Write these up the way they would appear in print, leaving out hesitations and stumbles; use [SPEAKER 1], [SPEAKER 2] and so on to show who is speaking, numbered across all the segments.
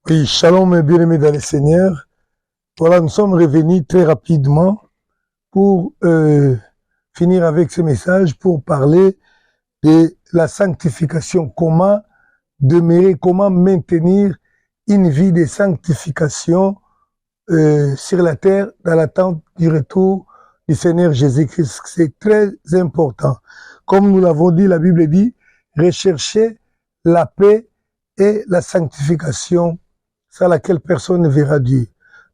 [SPEAKER 1] Oui, shalom mes bien-aimés dans le Seigneur. Voilà, nous sommes revenus très rapidement pour finir avec ce message, pour parler de la sanctification. Comment demeurer, comment maintenir une vie de sanctification sur la terre dans l'attente du retour du Seigneur Jésus-Christ. C'est très important. Comme nous l'avons dit, la Bible dit, recherchez la paix et la sanctification sans laquelle personne ne verra Dieu.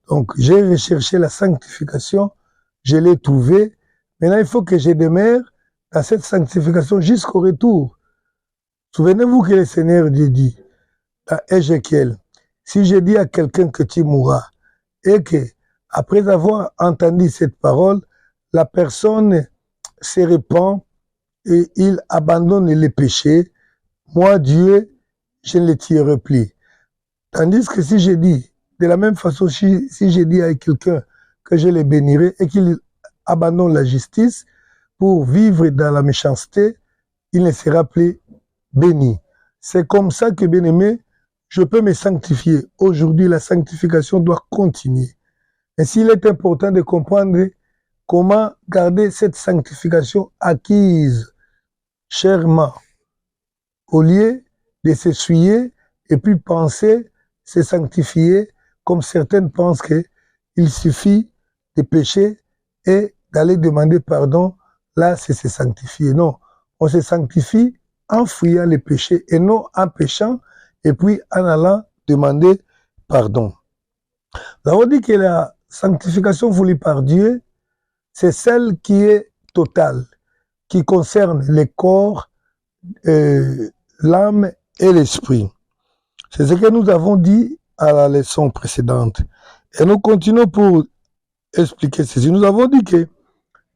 [SPEAKER 1] Donc, j'ai recherché la sanctification, je l'ai trouvée. Maintenant, il faut que je demeure dans cette sanctification jusqu'au retour. Souvenez-vous que le Seigneur Dieu dit, dans Ézéchiel, si je dis à quelqu'un que tu mourras, et que, après avoir entendu cette parole, la personne se répand et il abandonne les péchés, moi, Dieu, je ne le tuerai plus. Tandis que si je dis, de la même façon, si je dis à quelqu'un que je le bénirai et qu'il abandonne la justice pour vivre dans la méchanceté, il ne sera plus béni. C'est comme ça que, bien-aimé, je peux me sanctifier. Aujourd'hui, la sanctification doit continuer. Et s'il est important de comprendre comment garder cette sanctification acquise chèrement, au lieu de s'essuyer et puis penser se sanctifier, comme certaines pensent qu'il suffit de pécher et d'aller demander pardon, là c'est se sanctifier. Non, on se sanctifie en fuyant les péchés et non en péchant et puis en allant demander pardon. Nous avons dit que la sanctification voulue par Dieu, c'est celle qui est totale, qui concerne le corps, l'âme et l'esprit. C'est ce que nous avons dit à la leçon précédente. Et nous continuons pour expliquer ceci. Nous avons dit que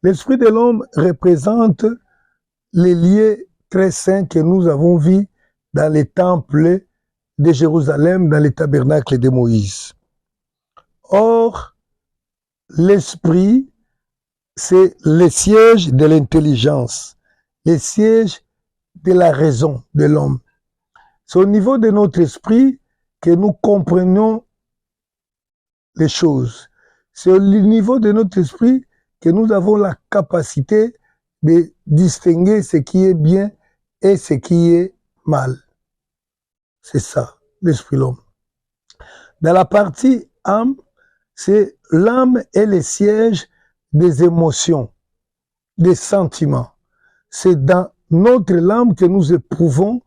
[SPEAKER 1] l'esprit de l'homme représente les lieux très saints que nous avons vus dans les temples de Jérusalem, dans les tabernacles de Moïse. Or, l'esprit, c'est le siège de l'intelligence, le siège de la raison de l'homme. C'est au niveau de notre esprit que nous comprenons les choses. C'est au niveau de notre esprit que nous avons la capacité de distinguer ce qui est bien et ce qui est mal. C'est ça, l'esprit de l'homme. Dans la partie âme, c'est l'âme et le siège des émotions, des sentiments. C'est dans notre âme que nous éprouvons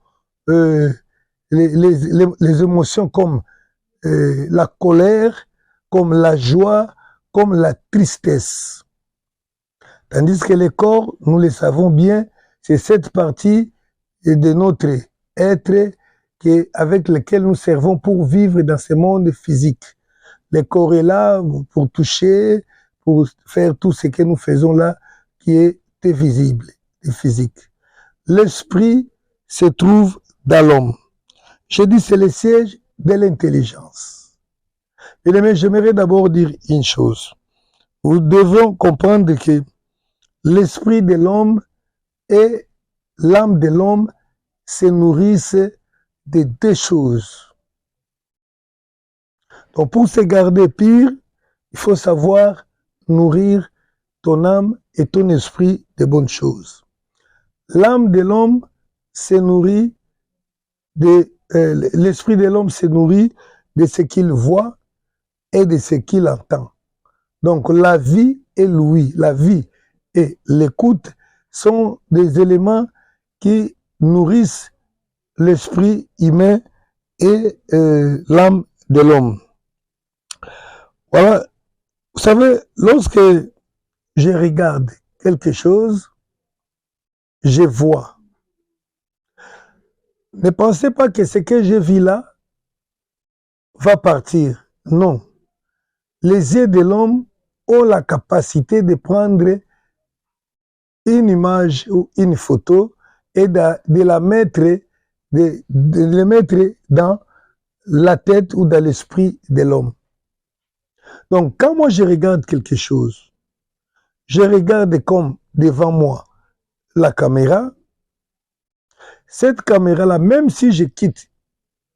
[SPEAKER 1] les émotions comme la colère, comme la joie, comme la tristesse. Tandis que le corps, nous le savons bien, c'est cette partie de notre être avec lequel nous servons pour vivre dans ce monde physique. Le corps est là pour toucher, pour faire tout ce que nous faisons là qui est visible et physique. L'esprit se trouve dans l'homme. Je dis c'est le siège de l'intelligence. Mais j'aimerais d'abord dire une chose. Nous devons comprendre que l'esprit de l'homme et l'âme de l'homme se nourrissent de deux choses. Donc pour se garder pur, il faut savoir nourrir ton âme et ton esprit de bonnes choses. L'âme de l'homme se nourrit l'esprit de l'homme se nourrit de ce qu'il voit et de ce qu'il entend. Donc la vie et l'ouïe, la vie et l'écoute sont des éléments qui nourrissent l'esprit humain et l'âme de l'homme. Voilà. Vous savez, lorsque je regarde quelque chose, je vois. Ne pensez pas que ce que je vis là va partir. Non. Les yeux de l'homme ont la capacité de prendre une image ou une photo et de la mettre, de le mettre dans la tête ou dans l'esprit de l'homme. Donc, quand moi je regarde quelque chose, je regarde comme devant moi la caméra. Cette caméra-là, même si je quitte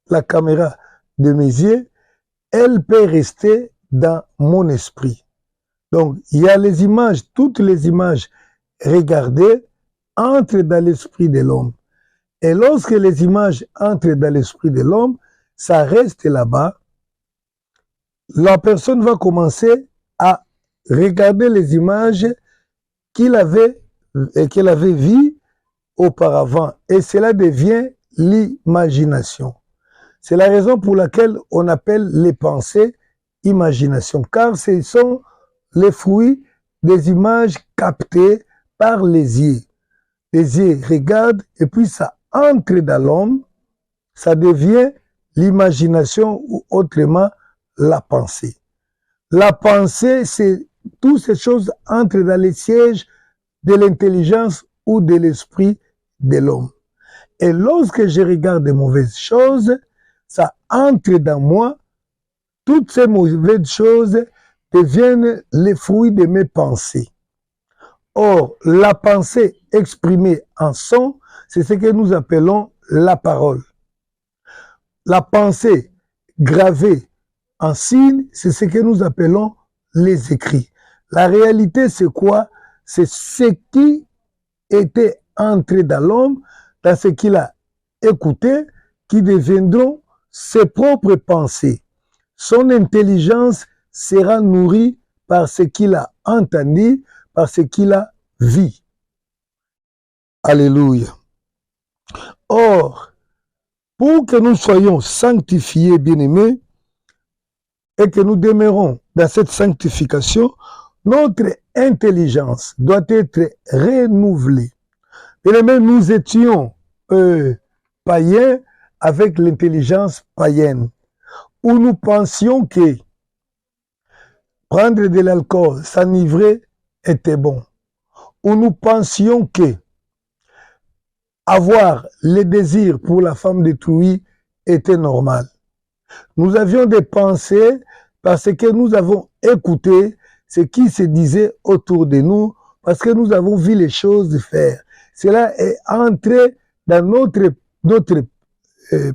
[SPEAKER 1] la caméra de mes yeux, elle peut rester dans mon esprit. Donc, il y a les images, toutes les images regardées entrent dans l'esprit de l'homme. Et lorsque les images entrent dans l'esprit de l'homme, ça reste là-bas. La personne va commencer à regarder les images qu'elle avait vues auparavant. Et cela devient l'imagination. C'est la raison pour laquelle on appelle les pensées imagination, car ce sont les fruits des images captées par les yeux. Les yeux regardent et puis ça entre dans l'homme, ça devient l'imagination ou autrement la pensée. La pensée, c'est toutes ces choses entrent dans les sièges de l'intelligence ou de l'esprit de l'homme. Et lorsque je regarde de mauvaises choses, ça entre dans moi, toutes ces mauvaises choses deviennent les fruits de mes pensées. Or, la pensée exprimée en son, c'est ce que nous appelons la parole. La pensée gravée en signe, c'est ce que nous appelons les écrits. La réalité, c'est quoi? C'est ce qui était entré dans l'homme, dans ce qu'il a écouté, qui deviendront ses propres pensées. Son intelligence sera nourrie par ce qu'il a entendu, par ce qu'il a vu. Alléluia. Or, pour que nous soyons sanctifiés, bien-aimés, et que nous demeurons dans cette sanctification, notre intelligence doit être renouvelée. Bien-aimés, nous étions païens avec l'intelligence païenne, où nous pensions que prendre de l'alcool, s'enivrer était bon, où nous pensions que avoir les désirs pour la femme d'autrui était normal. Nous avions des pensées parce que nous avons écouté ce qui se disait autour de nous, parce que nous avons vu les choses faire. Cela est entré dans notre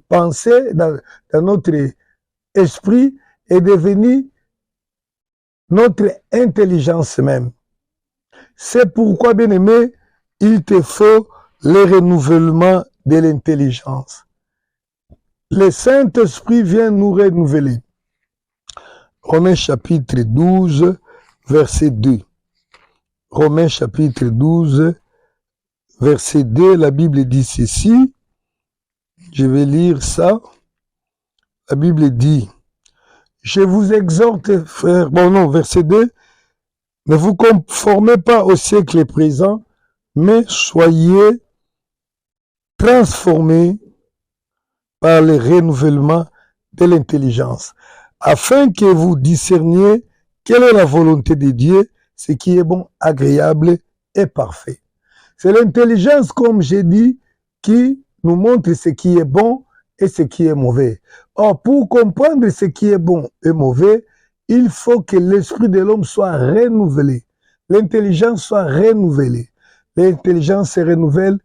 [SPEAKER 1] pensée, dans notre esprit, est devenu notre intelligence même. C'est pourquoi, bien-aimé, il te faut le renouvellement de l'intelligence. Le Saint-Esprit vient nous renouveler. Romains chapitre 12, verset 2. Romains chapitre 12, verset 2, la Bible dit ceci. Je vais lire ça. La Bible dit, je vous exhorte, frères, bon non, verset 2, ne vous conformez pas au siècle présent, mais soyez transformés par le renouvellement de l'intelligence, afin que vous discerniez quelle est la volonté de Dieu, ce qui est bon, agréable et parfait. C'est l'intelligence, comme j'ai dit, qui nous montre ce qui est bon et ce qui est mauvais. Or, pour comprendre ce qui est bon et mauvais, il faut que l'esprit de l'homme soit renouvelé. L'intelligence soit renouvelée. L'intelligence se renouvelle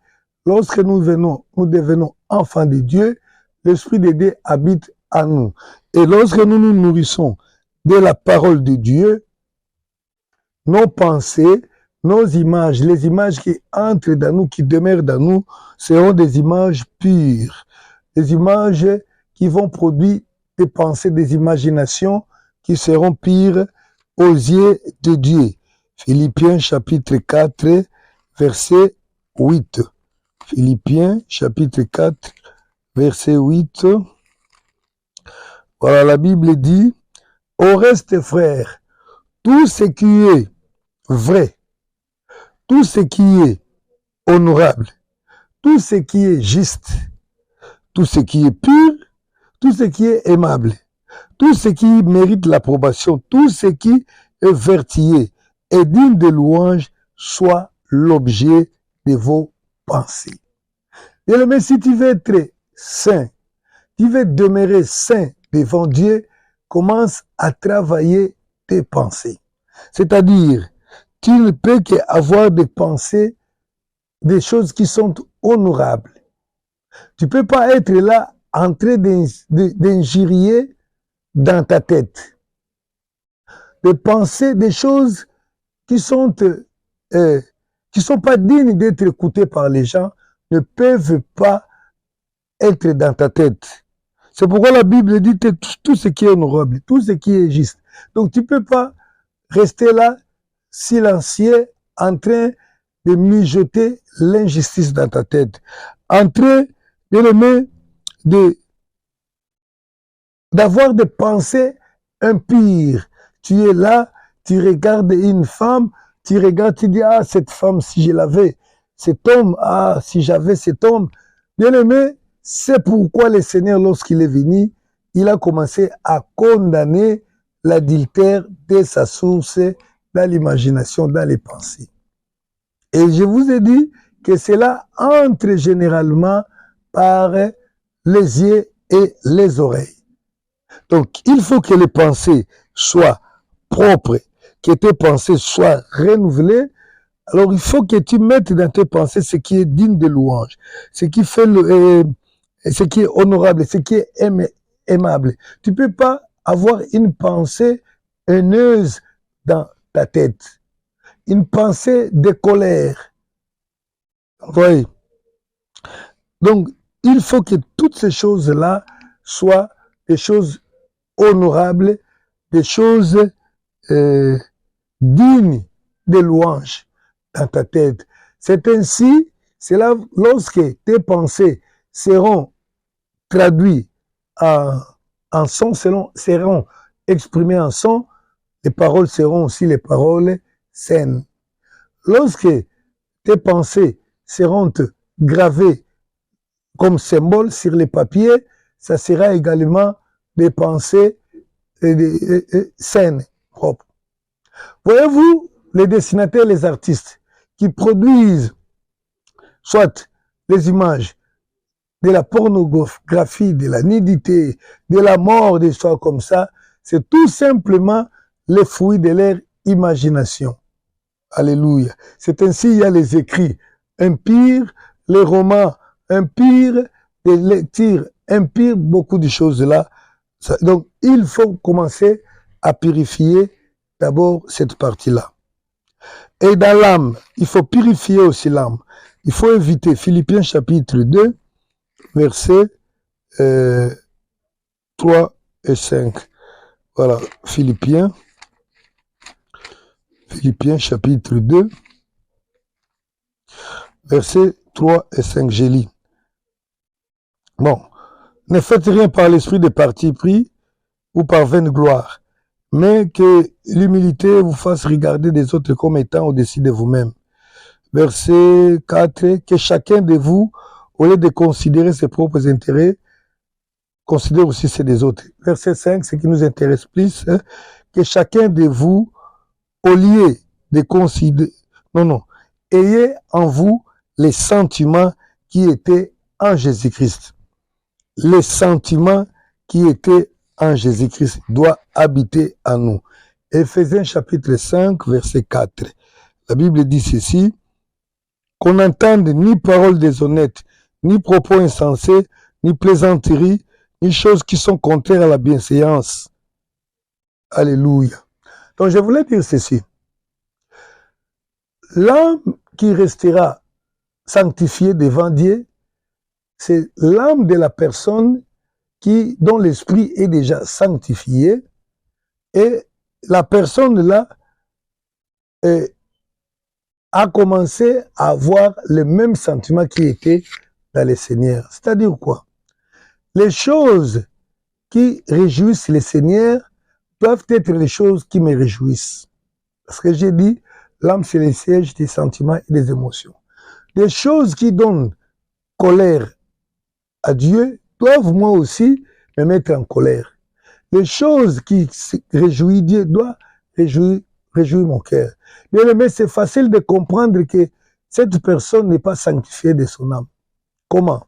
[SPEAKER 1] lorsque nous devenons enfants de Dieu. L'Esprit de Dieu habite en nous. Et lorsque nous nous nourrissons de la parole de Dieu, nos pensées, nos images, les images qui entrent dans nous, qui demeurent dans nous, seront des images pures. Des images qui vont produire des pensées, des imaginations qui seront pures aux yeux de Dieu. Philippiens chapitre 4, verset 8. Philippiens chapitre 4, verset 8. Voilà, la Bible dit, au reste, frères, tout ce qui est vrai, tout ce qui est honorable, tout ce qui est juste, tout ce qui est pur, tout ce qui est aimable, tout ce qui mérite l'approbation, tout ce qui est vertueux et digne de louange, soit l'objet de vos pensées. Mais si tu veux être saint, tu veux demeurer saint devant Dieu, commence à travailler tes pensées. C'est-à-dire, tu ne peux qu'avoir des pensées, des choses qui sont honorables. Tu ne peux pas être là en train d'injurier dans ta tête, de penser des choses qui sont pas dignes d'être écoutées par les gens, ne peuvent pas être dans ta tête. C'est pourquoi la Bible dit que tout ce qui est honorable, tout ce qui est juste. Donc tu ne peux pas rester là, silencieux, en train de mijoter l'injustice dans ta tête, en train d'avoir des pensées impires. Tu es là, tu regardes une femme, tu regardes, tu dis, ah, cette femme, si je l'avais, cet homme, ah, si j'avais cet homme. Bien-aimé, c'est pourquoi le Seigneur, lorsqu'il est venu, il a commencé à condamner l'adultère dès sa source, dans l'imagination, dans les pensées. Et je vous ai dit que cela entre généralement par les yeux et les oreilles. Donc, il faut que les pensées soient propres, que tes pensées soient renouvelées. Alors, il faut que tu mettes dans tes pensées ce qui est digne de louange, ce qui fait ce qui est honorable, ce qui est aimable. Tu ne peux pas avoir une pensée haineuse dans ta tête, une pensée de colère. Oui. Donc, il faut que toutes ces choses-là soient des choses honorables, des choses dignes de louange dans ta tête. C'est ainsi, c'est là, lorsque tes pensées seront traduites en son, seront exprimées en son, les paroles seront aussi les paroles saines. Lorsque tes pensées seront gravées comme symbole sur les papiers, ça sera également des pensées saines, propres. Voyez-vous, les dessinateurs, les artistes qui produisent soit les images de la pornographie, de la nudité, de la mort, des histoires comme ça, c'est tout simplement les fruits de leur imagination. Alléluia. C'est ainsi il y a les écrits impires, les romans impires, les lectures impires, beaucoup de choses là. Donc, il faut commencer à purifier d'abord cette partie-là. Et dans l'âme, il faut purifier aussi l'âme. Il faut éviter, Philippiens chapitre 2, versets 3 et 5. Voilà, Philippiens chapitre 2, versets 3 et 5, je lis. Bon, ne faites rien par l'esprit de parti pris ou par vaine gloire, mais que l'humilité vous fasse regarder des autres comme étant au-dessus de vous-même. Verset 4, que chacun de vous, au lieu de considérer ses propres intérêts, considère aussi ceux des autres. Verset 5, ce qui nous intéresse plus, hein, que chacun de vous, au lieu de considérer, ayez en vous les sentiments qui étaient en Jésus-Christ. Les sentiments qui étaient en Jésus-Christ doivent habiter en nous. Éphésiens chapitre 5, verset 4. La Bible dit ceci, qu'on n'entende ni paroles déshonnêtes, ni propos insensés, ni plaisanteries, ni choses qui sont contraires à la bienséance. Alléluia. Donc je voulais dire ceci. L'âme qui restera sanctifiée devant Dieu, c'est l'âme de la personne dont l'esprit est déjà sanctifié, et la personne là a commencé à avoir le même sentiment qui était dans le Seigneur. C'est-à-dire quoi? Les choses qui réjouissent le Seigneur doivent être les choses qui me réjouissent. Parce que j'ai dit, l'âme c'est le siège des sentiments et des émotions. Les choses qui donnent colère à Dieu doivent moi aussi me mettre en colère. Les choses qui réjouissent Dieu doivent réjouir mon cœur. Mais c'est facile de comprendre que cette personne n'est pas sanctifiée de son âme. Comment?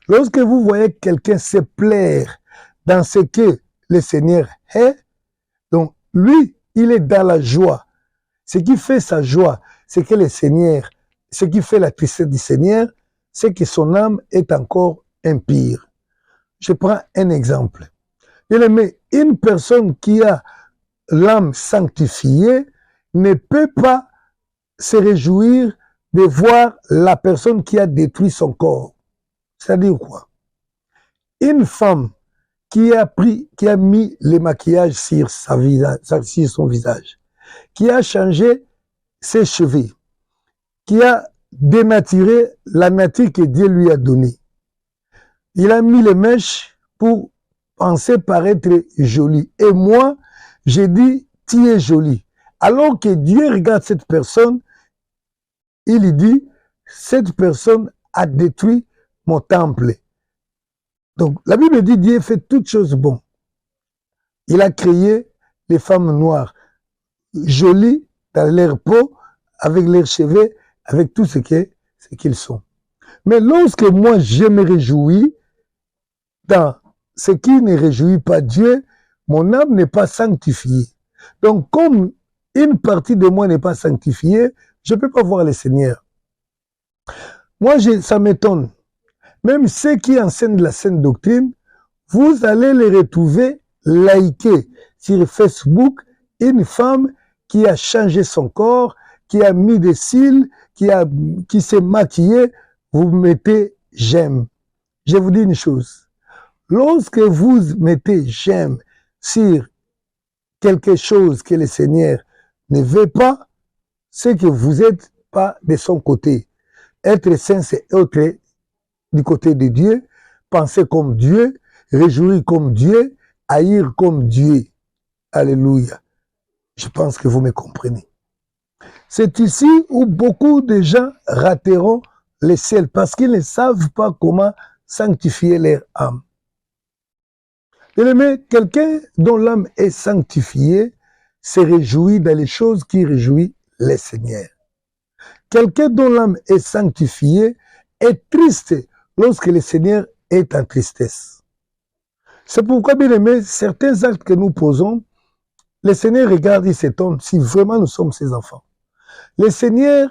[SPEAKER 1] Lorsque vous voyez quelqu'un se plaire dans ce que le Seigneur est, donc lui, il est dans la joie. Ce qui fait sa joie, c'est que le Seigneur, ce qui fait la tristesse du Seigneur, c'est que son âme est encore impure. Je prends un exemple. Bien aimé, une personne qui a l'âme sanctifiée ne peut pas se réjouir de voir la personne qui a détruit son corps. C'est-à-dire quoi? Une femme qui a mis le maquillage sur son visage, qui a changé ses cheveux, qui a dénaturé la nature que Dieu lui a donnée. Il a mis les mèches pour penser paraître joli. Et moi, j'ai dit, tu es jolie. Alors que Dieu regarde cette personne, il lui dit, cette personne a détruit mon temple. Donc, la Bible dit, Dieu fait toutes choses bonnes. Il a créé les femmes noires, jolies dans leur peau, avec leurs cheveux, avec tout ce qu'ils sont. Mais lorsque moi, je me réjouis dans ce qui ne réjouit pas Dieu, mon âme n'est pas sanctifiée. Donc, comme une partie de moi n'est pas sanctifiée, je ne peux pas voir le Seigneur. Moi, ça m'étonne. Même ceux qui enseignent la sainte doctrine, vous allez les retrouver liker sur Facebook une femme qui a changé son corps, qui a mis des cils, qui s'est maquillée, vous mettez j'aime. Je vous dis une chose. Lorsque vous mettez j'aime sur quelque chose que le Seigneur ne veut pas, c'est que vous n'êtes pas de son côté. Être saint, c'est être du côté de Dieu, penser comme Dieu, réjouir comme Dieu, haïr comme Dieu. Alléluia. Je pense que vous me comprenez. C'est ici où beaucoup de gens rateront le ciel parce qu'ils ne savent pas comment sanctifier leur âme. Bien-aimé, quelqu'un dont l'âme est sanctifiée se réjouit dans les choses qui réjouissent le Seigneur. Quelqu'un dont l'âme est sanctifiée est triste lorsque le Seigneur est en tristesse. C'est pourquoi, bien aimé, certains actes que nous posons, le Seigneur regarde et s'étonne si vraiment nous sommes ses enfants. Le Seigneur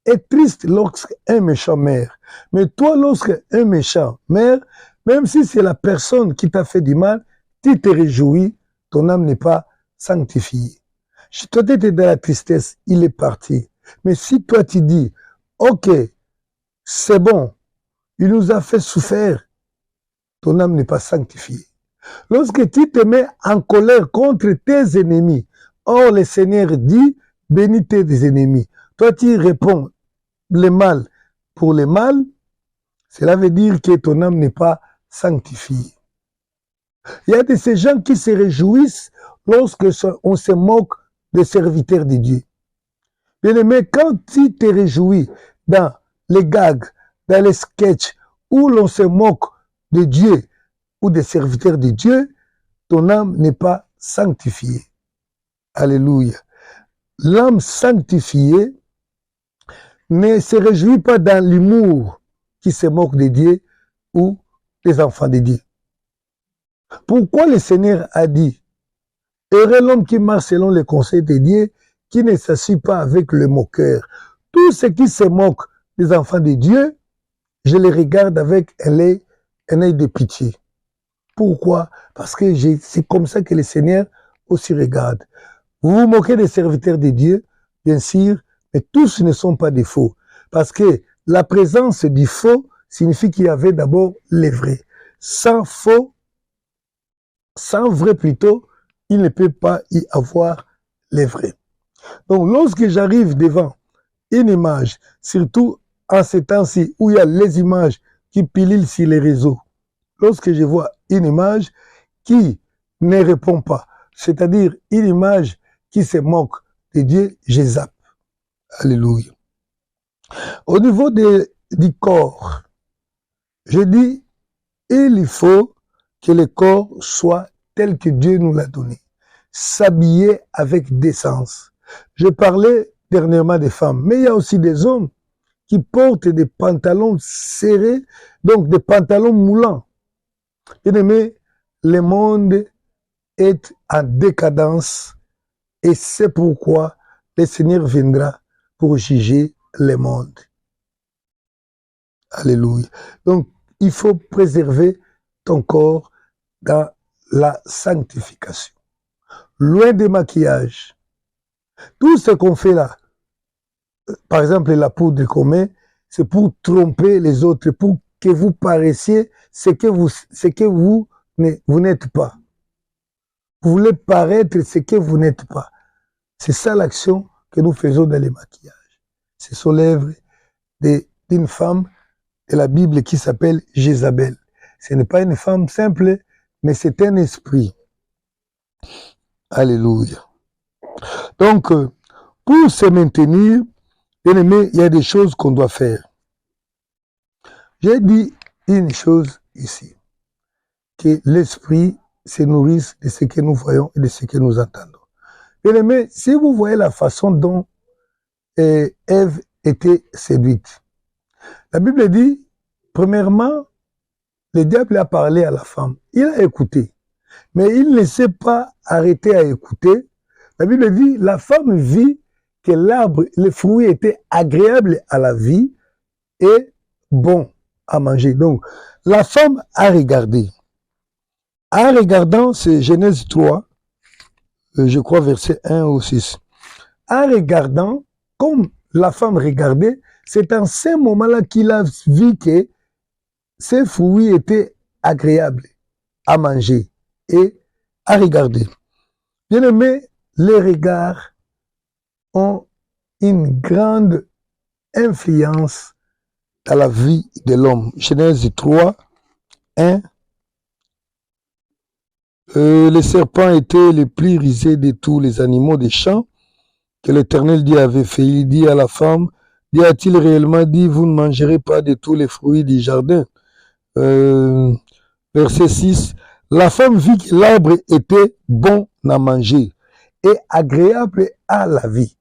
[SPEAKER 1] est triste lorsqu'un méchant meurt. Mais toi, lorsqu'un méchant meurt, même si c'est la personne qui t'a fait du mal, tu te réjouis, ton âme n'est pas sanctifiée. Toi, tu étais dans la tristesse, il est parti. Mais si toi, tu dis, ok, c'est bon, il nous a fait souffrir, ton âme n'est pas sanctifiée. Lorsque tu te mets en colère contre tes ennemis, or le Seigneur dit, bénis tes ennemis. Toi, tu réponds le mal pour le mal, cela veut dire que ton âme n'est pas sanctifiée. Il y a de ces gens qui se réjouissent lorsque on se moque des serviteurs de Dieu. Bien-aimé, quand tu te réjouis dans les gags, dans les sketchs où l'on se moque de Dieu ou des serviteurs de Dieu, ton âme n'est pas sanctifiée. Alléluia. L'âme sanctifiée ne se réjouit pas dans l'humour qui se moque de Dieu ou des enfants de Dieu. Pourquoi le Seigneur a dit, heureux l'homme qui marche selon les conseils de Dieu, qui ne s'assuit pas avec le moqueur. Tout ce qui se moque des enfants de Dieu, je les regarde avec un œil de pitié. Pourquoi? Parce que c'est comme ça que le Seigneur aussi regarde. Vous vous moquez des serviteurs de Dieu, bien sûr, mais tous ne sont pas des faux. Parce que la présence du faux signifie qu'il y avait d'abord les vrais. Sans faux, sans vrai plutôt, il ne peut pas y avoir les vrais. Donc, lorsque j'arrive devant une image, surtout en ces temps-ci où il y a les images qui pilulent sur les réseaux, lorsque je vois une image qui ne répond pas, c'est-à-dire une image qui se moque de Dieu, je zappe. Alléluia. Au niveau du corps, je dis, il faut que le corps soit tel que Dieu nous l'a donné, s'habiller avec décence. Je parlais dernièrement des femmes, mais il y a aussi des hommes qui portent des pantalons serrés, donc des pantalons moulants. Bien aimé, le monde est en décadence et c'est pourquoi le Seigneur viendra pour juger le monde. Alléluia. Donc, il faut préserver ton corps dans la sanctification. Loin des maquillages. Tout ce qu'on fait là, par exemple la poudre qu'on met, c'est pour tromper les autres, pour que vous paraissiez ce que vous n'êtes pas. Vous voulez paraître ce que vous n'êtes pas. C'est ça l'action que nous faisons dans les maquillages. Ce sont l'œuvre d'une femme de la Bible qui s'appelle Jézabel. Ce n'est pas une femme simple, mais c'est un esprit. Alléluia. Donc, pour se maintenir, bien aimé, il y a des choses qu'on doit faire. J'ai dit une chose ici, que l'esprit se nourrisse de ce que nous voyons et de ce que nous entendons. Bien aimé, si vous voyez la façon dont Ève était séduite, la Bible dit, premièrement, le diable a parlé à la femme. Il a écouté. Mais il ne s'est pas arrêté à écouter. La Bible dit, la femme vit que l'arbre, les fruits étaient agréables à la vie et bons à manger. Donc, la femme a regardé. En regardant, c'est Genèse 3, je crois verset 1 ou 6. En regardant, comme la femme regardait, c'est en ce moment-là qu'il a vu que ces fruits étaient agréables à manger et à regarder. Bien aimé, les regards ont une grande influence dans la vie de l'homme. Genèse 3, 1. Le serpent était le plus rusé de tous les animaux des champs que l'Éternel Dieu avait fait. Il dit à la femme, Dieu a-t-il réellement dit, vous ne mangerez pas de tous les fruits du jardin? Verset 6, la femme vit que l'arbre était bon à manger et agréable à la vie.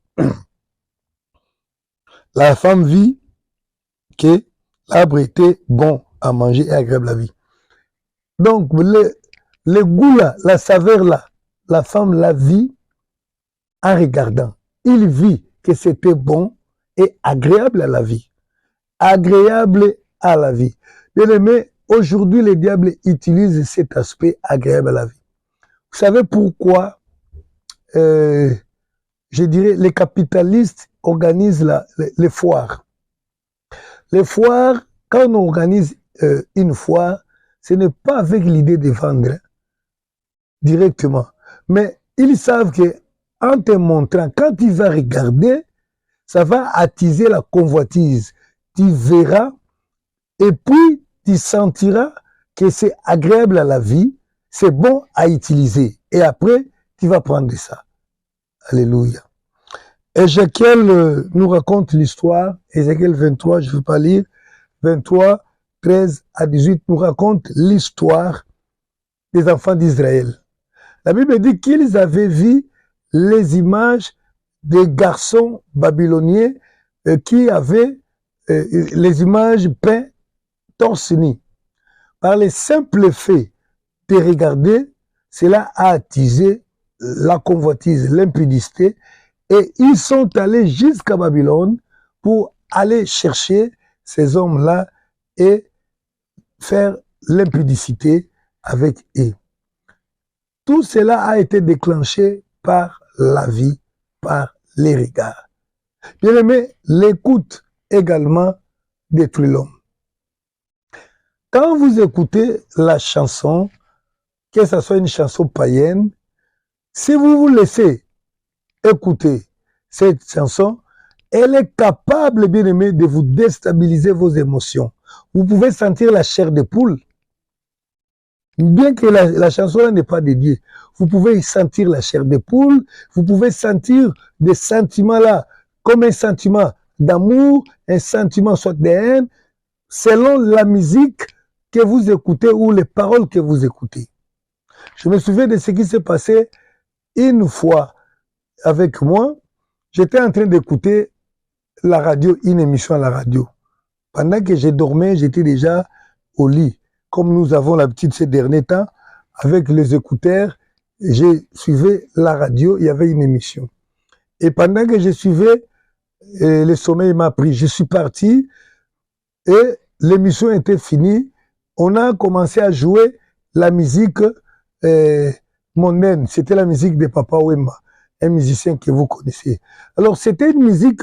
[SPEAKER 1] La femme vit que l'arbre était bon à manger et agréable à la vie. Donc, le goût là, la saveur là, la femme la vit en regardant. Il vit que c'était bon et agréable à la vie. Agréable à la vie. Bien aimé, aujourd'hui, le diable utilise cet aspect agréable à la vie. Vous savez pourquoi, je dirais, les capitalistes organisent les foires. Les foires, quand on organise une foire, ce n'est pas avec l'idée de vendre directement. Mais ils savent que en te montrant, quand tu vas regarder, ça va attiser la convoitise. Tu verras et puis tu sentiras que c'est agréable à la vie, c'est bon à utiliser. Et après, tu vas prendre ça. Alléluia. Ézéchiel nous raconte l'histoire. Ézéchiel 23, je ne veux pas lire. 23, 13 à 18 nous raconte l'histoire des enfants d'Israël. La Bible dit qu'ils avaient vu les images des garçons babyloniens qui avaient les images peintes torse nu. Par le simple fait de regarder, cela a attisé la convoitise, l'impudicité, et ils sont allés jusqu'à Babylone pour aller chercher ces hommes-là et faire l'impudicité avec eux. Tout cela a été déclenché par la vie, par les regards. Bien aimé, l'écoute également détruit l'homme. Quand vous écoutez la chanson, que ce soit une chanson païenne, si vous vous laissez écouter cette chanson, elle est capable, bien aimé, de vous déstabiliser vos émotions. Vous pouvez sentir la chair de poule. Bien que la chanson n'est pas dédiée, vous pouvez sentir la chair de poule, vous pouvez sentir des sentiments là, comme un sentiment d'amour, un sentiment soit de haine, selon la musique que vous écoutez ou les paroles que vous écoutez. Je me souviens de ce qui s'est passé une fois avec moi. J'étais en train d'écouter la radio, une émission à la radio. Pendant que je dormais, j'étais déjà au lit. Comme nous avons l'habitude ces derniers temps, avec les écouteurs, j'ai suivi la radio, il y avait une émission. Et pendant que je suivais, le sommeil m'a pris. Je suis parti et l'émission était finie. on a commencé à jouer la musique mondaine. C'était la musique de Papa Wemba, un musicien que vous connaissez. Alors, c'était une musique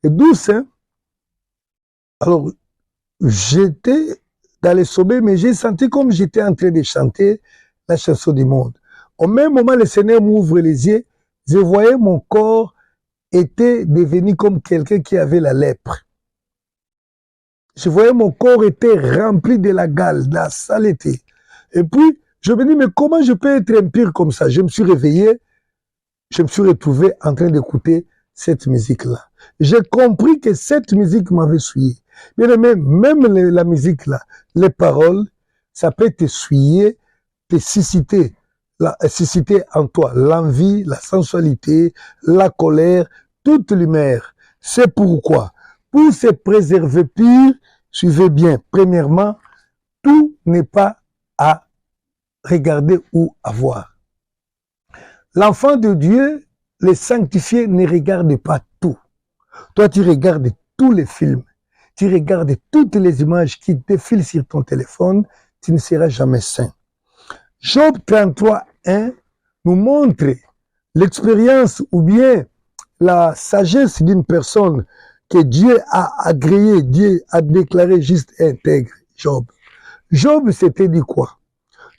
[SPEAKER 1] douce. Hein? Alors, j'étais dans les sommets, mais j'ai senti comme j'étais en train de chanter la chanson du monde. Au même moment, le Seigneur m'ouvre les yeux. Je voyais mon corps était devenu comme quelqu'un qui avait la lèpre. Je voyais mon corps était rempli de la gale, de la saleté. Et puis, je me dis, mais comment je peux être impur comme ça? Je me suis réveillé, je me suis retrouvé en train d'écouter cette musique-là. J'ai compris que cette musique m'avait souillé. Bien aimé, même la musique-là, les paroles, ça peut te souiller, te susciter en toi l'envie, la sensualité, la colère, toute l'humeur. C'est pourquoi, pour se préserver pur, suivez bien, premièrement, tout n'est pas à regarder ou à voir. L'enfant de Dieu, le sanctifié, ne regarde pas tout. Toi, tu regardes tous les films, tu regardes toutes les images qui défilent sur ton téléphone, tu ne seras jamais saint. Job 33, 1 nous montre l'expérience ou bien la sagesse d'une personne que Dieu a agréé, Dieu a déclaré juste intègre, Job. Job s'était dit quoi?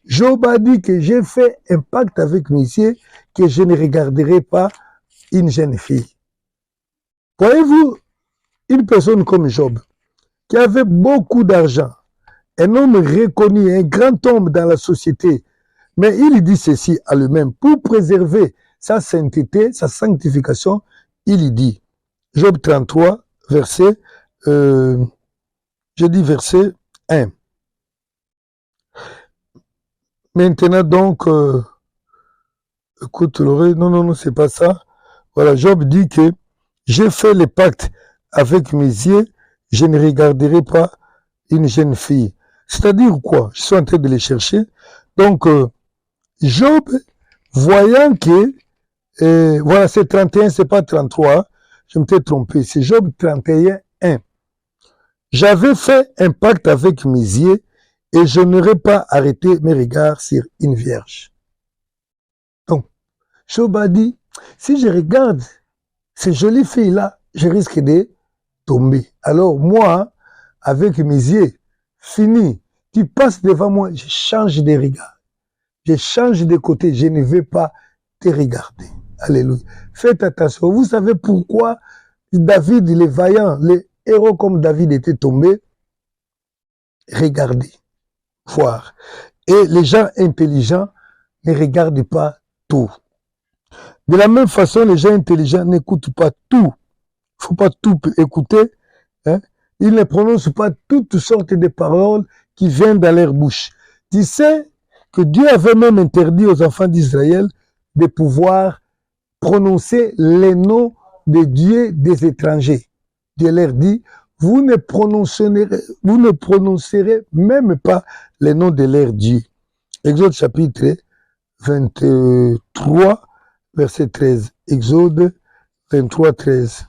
[SPEAKER 1] Job a dit que j'ai fait un pacte avec mes yeux que je ne regarderai pas une jeune fille. Voyez-vous, une personne comme Job, qui avait beaucoup d'argent, un homme reconnu, un grand homme dans la société, mais il dit ceci à lui-même, pour préserver sa sainteté, sa sanctification, il dit, Job 33, verset 1. Maintenant donc, écoute l'oreille, non, c'est pas ça. Voilà, Job dit que j'ai fait le pacte avec mes yeux, je ne regarderai pas une jeune fille. C'est-à-dire quoi? Je suis en train de les chercher. Donc, Job, voyant que, voilà, c'est 31, c'est pas 33, je me suis trompé, c'est Job 31, 1. J'avais fait un pacte avec mes yeux et je n'aurais pas arrêté mes regards sur une vierge. Donc, Job a dit, si je regarde ces jolies filles-là, je risque de tomber. Alors moi, avec mes yeux, fini, tu passes devant moi, je change de regard. Je change de côté, je ne vais pas te regarder. Alléluia. Faites attention. Vous savez pourquoi David, les vaillants, les héros comme David étaient tombés? Regardez, voir. Et les gens intelligents ne regardent pas tout. De la même façon, les gens intelligents n'écoutent pas tout. Il ne faut pas tout écouter. Hein? Ils ne prononcent pas toutes sortes de paroles qui viennent dans leur bouche. Tu sais que Dieu avait même interdit aux enfants d'Israël de pouvoir prononcer les noms de Dieu des étrangers. Dieu leur dit, vous ne prononcerez même pas les noms de leur Dieu. Exode chapitre 23, verset 13. Exode 23, 13.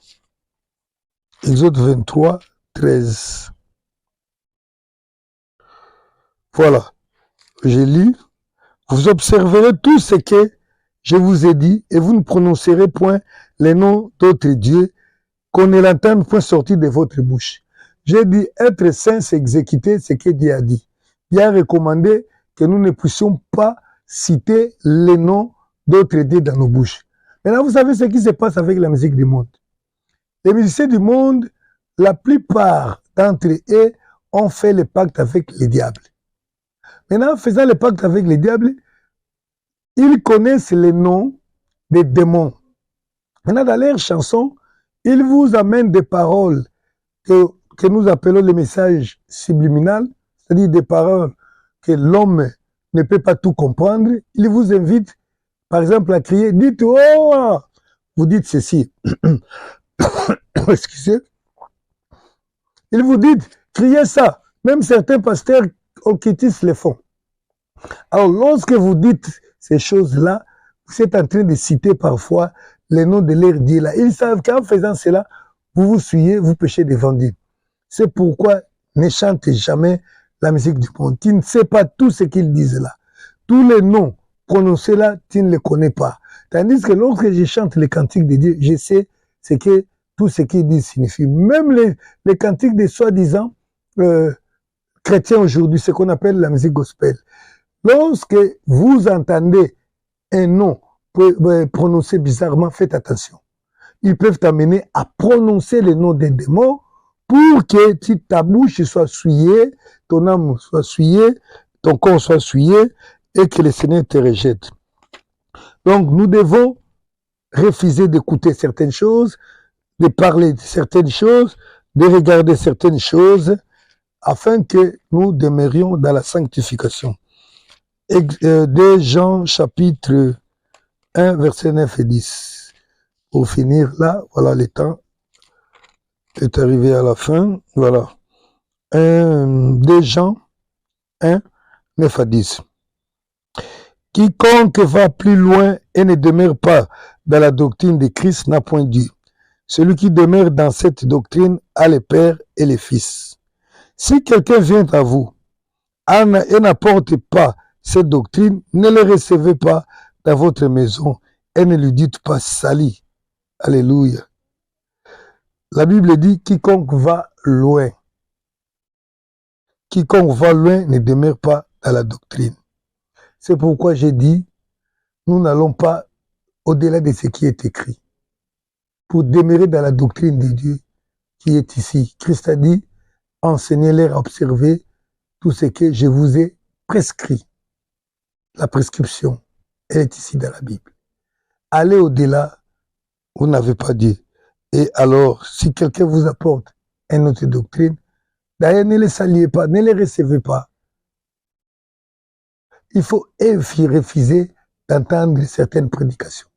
[SPEAKER 1] Exode 23, 13. Voilà. J'ai lu. Vous observerez tout ce que je vous ai dit et vous ne prononcerez point les noms d'autres dieux qu'on ne l'entende point sortir de votre bouche. J'ai dit être saint, c'est exécuter ce que Dieu a dit. Dieu a recommandé que nous ne puissions pas citer les noms d'autres dieux dans nos bouches. Maintenant, vous savez ce qui se passe avec la musique du monde. Les musiciens du monde, la plupart d'entre eux ont fait le pacte avec les diables. Maintenant, en faisant le pacte avec les diables, ils connaissent les noms des démons. Maintenant, dans leurs chansons, ils vous amènent des paroles que nous appelons les messages subliminaux, c'est-à-dire des paroles que l'homme ne peut pas tout comprendre. Ils vous invitent, par exemple, à crier, dites « Oh !» Vous dites ceci. Excusez. Ils vous disent, criez ça. Même certains pasteurs occultistes le font. Alors, lorsque vous dites ces choses-là, vous êtes en train de citer parfois les noms de leurs dieux là. Ils savent qu'en faisant cela, vous vous souillez, vous péchez devant Dieu. C'est pourquoi ne chantez jamais la musique du monde. Tu ne sais pas tout ce qu'ils disent là. Tous les noms prononcés là, tu ne les connais pas. Tandis que lorsque je chante les cantiques de Dieu, je sais ce que tout ce qu'ils disent signifie. Même les cantiques des soi-disant chrétiens aujourd'hui, ce qu'on appelle la musique gospel. Lorsque vous entendez un nom prononcé bizarrement, faites attention. Ils peuvent t'amener à prononcer les noms des démons pour que ta bouche soit souillée, ton âme soit souillée, ton corps soit souillé et que le Seigneur te rejette. Donc, nous devons refuser d'écouter certaines choses, de parler de certaines choses, de regarder certaines choses, afin que nous demeurions dans la sanctification. 2 Jean chapitre 1, versets 9 et 10. Pour finir là, voilà, le temps est arrivé à la fin. Voilà. 2 Jean 1, 9 à 10. Quiconque va plus loin et ne demeure pas dans la doctrine de Christ n'a point Dieu. Celui qui demeure dans cette doctrine a le Père et le Fils. Si quelqu'un vient à vous et n'apporte pas cette doctrine, ne le recevez pas dans votre maison et ne lui dites pas sali. Alléluia. La Bible dit quiconque va loin. Quiconque va loin ne demeure pas dans la doctrine. C'est pourquoi j'ai dit, nous n'allons pas au-delà de ce qui est écrit. Pour demeurer dans la doctrine de Dieu qui est ici. Christ a dit, enseignez-leur à observer tout ce que je vous ai prescrit. La prescription, elle est ici dans la Bible. Allez au-delà, vous n'avez pas Dieu. Et alors, si quelqu'un vous apporte une autre doctrine, d'ailleurs, ne les saluez pas, ne les recevez pas. Il faut refuser d'entendre certaines prédications.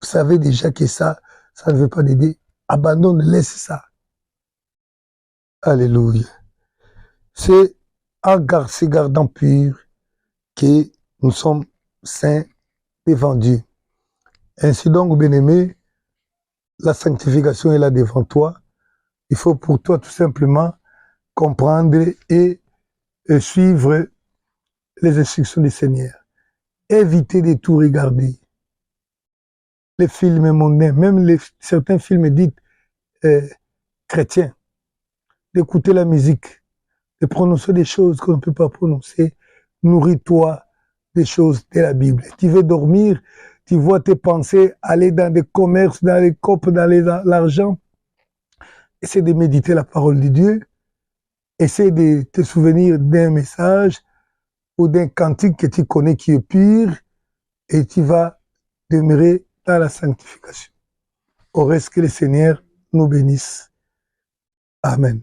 [SPEAKER 1] Vous savez déjà que ça ne veut pas aider. Abandonne, laisse ça. Alléluia. C'est en se gardant pur que nous sommes saints devant Dieu. Ainsi donc, bien-aimé, la sanctification est là devant toi. Il faut pour toi tout simplement comprendre et suivre les instructions du Seigneur. Évitez de tout regarder. Les films mondains, même certains films dits chrétiens, d'écouter la musique, de prononcer des choses qu'on ne peut pas prononcer. Nourris-toi des choses de la Bible. Tu veux dormir, tu vois tes pensées aller dans des commerces, dans les copes, dans l'argent. Essaie de méditer la parole de Dieu. Essaie de te souvenir d'un message ou d'un cantique que tu connais qui est pur et tu vas demeurer dans la sanctification. Au reste que le Seigneur nous bénisse. Amen.